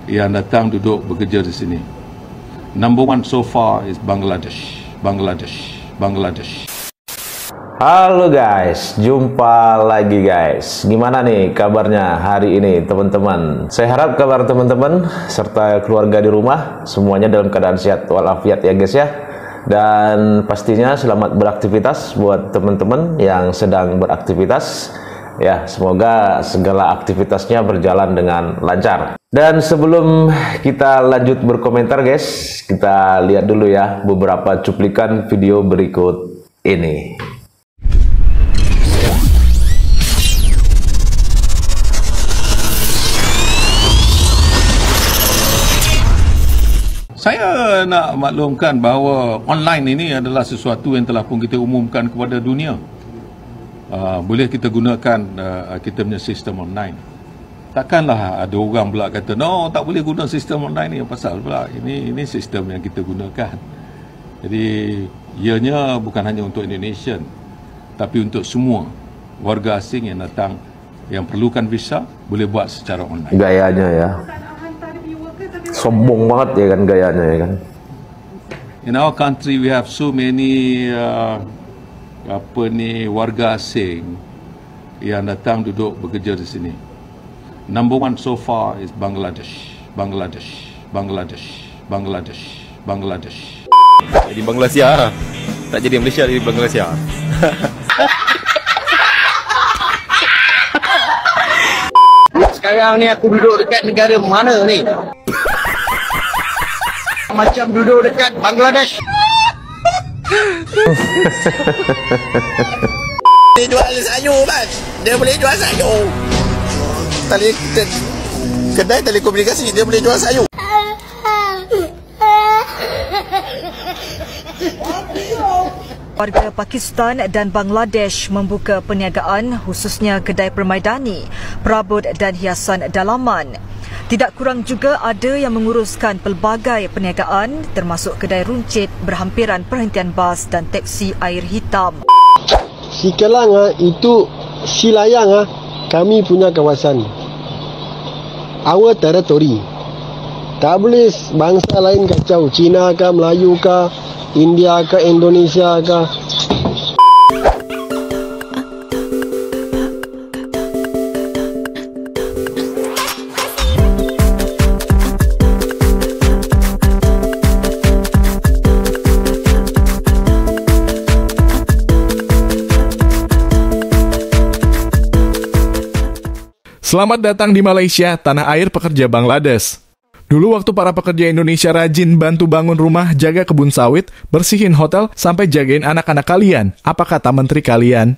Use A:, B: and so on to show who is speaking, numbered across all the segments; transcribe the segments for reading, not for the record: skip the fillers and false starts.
A: yang datang duduk bekerja di sini. Number one so far is Bangladesh.
B: Halo guys, jumpa lagi guys. Gimana nih kabarnya hari ini teman-teman? Saya harap kabar teman-teman serta keluarga di rumah semuanya dalam keadaan sehat walafiat ya guys ya. Dan pastinya selamat beraktivitas buat teman-teman yang sedang beraktivitas. Ya, semoga segala aktivitasnya berjalan dengan lancar. Dan sebelum kita lanjut berkomentar guys, kita lihat dulu ya beberapa cuplikan video berikut ini.
A: Saya nak maklumkan bahawa online ini adalah sesuatu yang telah pun kita umumkan kepada dunia. Boleh kita gunakan kita punya sistem online. Takkanlah ada orang pula kata, no, tak boleh guna sistem online ni. Pasal pula ini sistem yang kita gunakan. Jadi ianya bukan hanya untuk Indonesian, tapi untuk semua warga asing yang datang yang perlukan visa boleh buat secara online.
B: Gayanya ya, sombong banget ya kan gayanya ya kan.
A: In our country we have so many warga asing yang datang duduk bekerja di sini. Number one so far is Bangladesh.
C: Jadi Bangladesh, tak jadi Malaysia, jadi Bangladesh.
D: Sekarang ni aku duduk dekat negara mana ni? Macam duduk dekat Bangladesh. Dia jual sayur kan? Dia boleh jual sayur. Kedai telekomunikasi dia boleh jual sayur.
E: Warga Pakistan dan Bangladesh membuka perniagaan khususnya kedai permaidani, perabot dan hiasan dalaman. Tidak kurang juga ada yang menguruskan pelbagai perniagaan termasuk kedai runcit berhampiran perhentian bas dan teksi air hitam.
F: Si Kelang itu si Layang kami punya kawasan. Our territory. Tak boleh bangsa lain kacau, Cina ke, Melayu ke, India ke, Indonesia ke.
G: Selamat datang di Malaysia, tanah air pekerja Bangladesh. Dulu waktu para pekerja Indonesia rajin bantu bangun rumah, jaga kebun sawit, bersihin hotel, sampai jagain anak-anak kalian. Apa kata menteri kalian?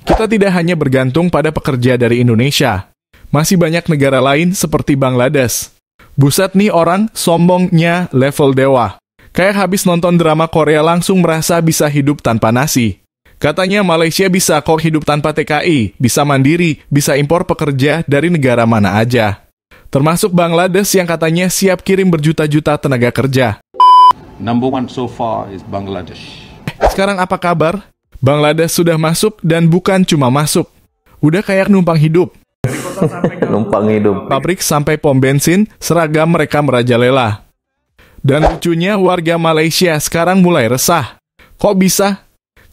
G: Kita tidak hanya bergantung pada pekerja dari Indonesia. Masih banyak negara lain seperti Bangladesh. Buset nih orang, sombongnya level dewa. Kayak habis nonton drama Korea langsung merasa bisa hidup tanpa nasi. Katanya Malaysia bisa kok hidup tanpa TKI, bisa mandiri, bisa impor pekerja dari negara mana aja. Termasuk Bangladesh yang katanya siap kirim berjuta-juta tenaga kerja.
A: Number one so far is Bangladesh.
G: Sekarang apa kabar? Bangladesh sudah masuk dan bukan cuma masuk. Udah kayak numpang hidup.
B: Numpang hidup.
G: Pabrik sampai pom bensin, seragam mereka merajalela. Dan lucunya warga Malaysia sekarang mulai resah. Kok bisa?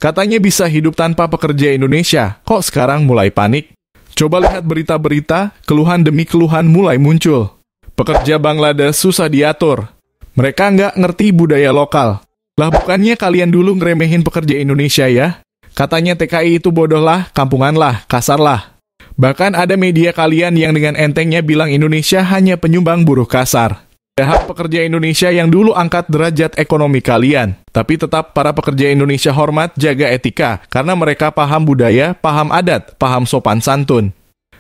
G: Katanya bisa hidup tanpa pekerja Indonesia, kok sekarang mulai panik? Coba lihat berita-berita, keluhan demi keluhan mulai muncul. Pekerja Bangladesh susah diatur. Mereka nggak ngerti budaya lokal. Lah bukannya kalian dulu ngeremehin pekerja Indonesia ya? Katanya TKI itu bodoh lah, kampungan lah, kasar lah. Bahkan ada media kalian yang dengan entengnya bilang Indonesia hanya penyumbang buruh kasar. Hak pekerja Indonesia yang dulu angkat derajat ekonomi kalian. Tapi tetap para pekerja Indonesia hormat, jaga etika. Karena mereka paham budaya, paham adat, paham sopan santun.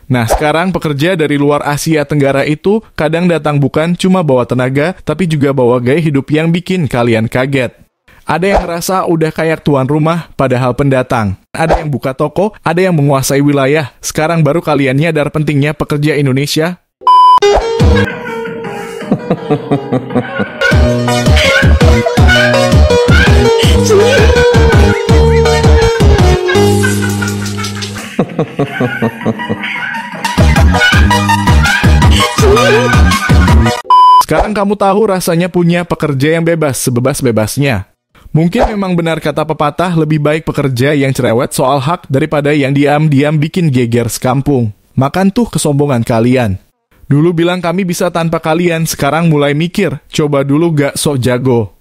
G: Nah sekarang pekerja dari luar Asia Tenggara itu kadang datang bukan cuma bawa tenaga, tapi juga bawa gaya hidup yang bikin kalian kaget. Ada yang ngerasa udah kayak tuan rumah, padahal pendatang. Ada yang buka toko, ada yang menguasai wilayah. Sekarang baru kalian nyadar pentingnya pekerja Indonesia. Sekarang kamu tahu rasanya punya pekerja yang bebas sebebas-bebasnya. Mungkin memang benar kata pepatah, lebih baik pekerja yang cerewet soal hak daripada yang diam-diam bikin geger sekampung. Makan tuh kesombongan kalian. Dulu bilang kami bisa tanpa kalian, sekarang mulai mikir, coba dulu gak sok jago.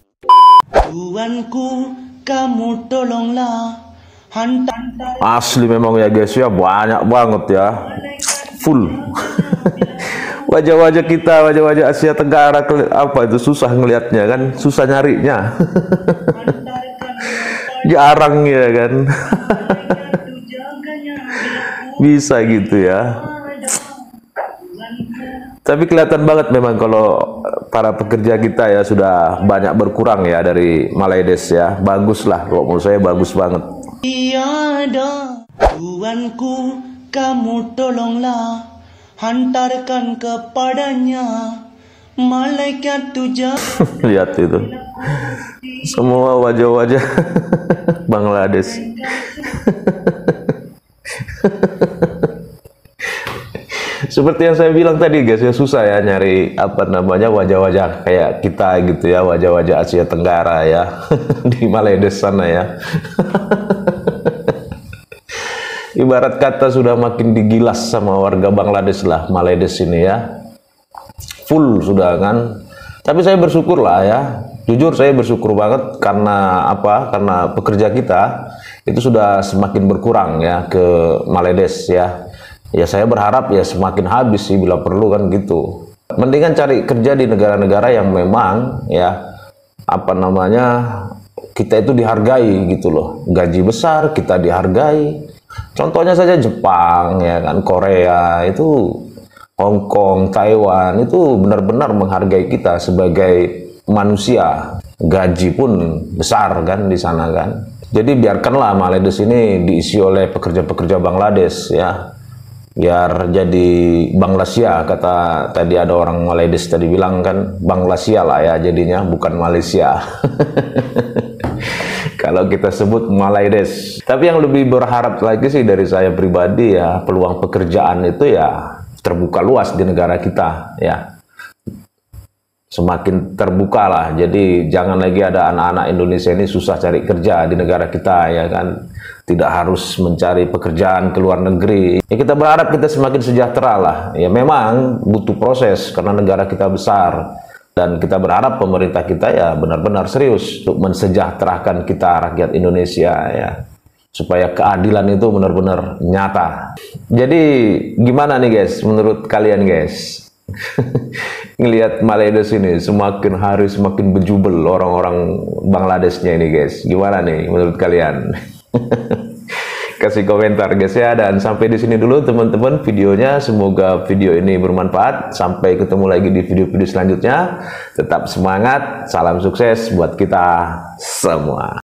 H: Tuanku, kamu tolonglah hantar.
B: Asli memang ya guys ya, banyak banget ya. Full. Wajah-wajah kita, wajah-wajah Asia Tenggara, apa itu susah ngelihatnya kan, susah nyarinya. Jarang ya kan. Bisa gitu ya. Tapi kelihatan banget memang kalau para pekerja kita ya sudah banyak berkurang ya dari Malaydes ya. Bagus lah, kalau menurut saya bagus banget.
H: Tiada, Tuanku, kamu tolonglah hantarkan kepadanya malaikat tujuh.
B: Lihat itu, semua wajah-wajah Bangladesh. Seperti yang saya bilang tadi guys ya, susah ya nyari apa namanya wajah-wajah kayak kita gitu ya, wajah-wajah Asia Tenggara ya di Malaydes sana ya. Ibarat kata sudah makin digilas sama warga Bangladesh lah Malaydes ini ya, full sudah kan. Tapi saya bersyukur lah ya, jujur saya bersyukur banget karena apa? Karena pekerja kita itu sudah semakin berkurang ya ke Malaydes ya. Ya saya berharap ya semakin habis sih bila perlu kan gitu. Mendingan cari kerja di negara-negara yang memang ya apa namanya kita itu dihargai gitu loh. Gaji besar kita dihargai. Contohnya saja Jepang ya kan, Korea itu, Hong Kong, Taiwan itu benar-benar menghargai kita sebagai manusia. Gaji pun besar kan di sana kan. Jadi biarkanlah Malaydes ini diisi oleh pekerja-pekerja Bangladesh ya. Biar jadi Bangladesia, kata tadi ada orang Malaydes tadi bilang kan, Bangladesia lah ya jadinya, bukan Malaysia. Kalau kita sebut Malaydes. Tapi yang lebih berharap lagi sih dari saya pribadi ya, peluang pekerjaan itu ya terbuka luas di negara kita ya. Semakin terbuka lah, jadi jangan lagi ada anak-anak Indonesia ini susah cari kerja di negara kita ya kan, tidak harus mencari pekerjaan ke luar negeri ya. Kita berharap kita semakin sejahtera lah ya, memang butuh proses karena negara kita besar dan kita berharap pemerintah kita ya benar-benar serius untuk mensejahterakan kita rakyat Indonesia ya, supaya keadilan itu benar-benar nyata. Jadi gimana nih guys, menurut kalian guys? Ngelihat Malaydes ini semakin hari semakin bejubel orang-orang Bangladeshnya ini guys, gimana nih menurut kalian? Kasih komentar guys ya, dan sampai di sini dulu teman-teman videonya. Semoga video ini bermanfaat. Sampai ketemu lagi di video-video selanjutnya. Tetap semangat, salam sukses buat kita semua.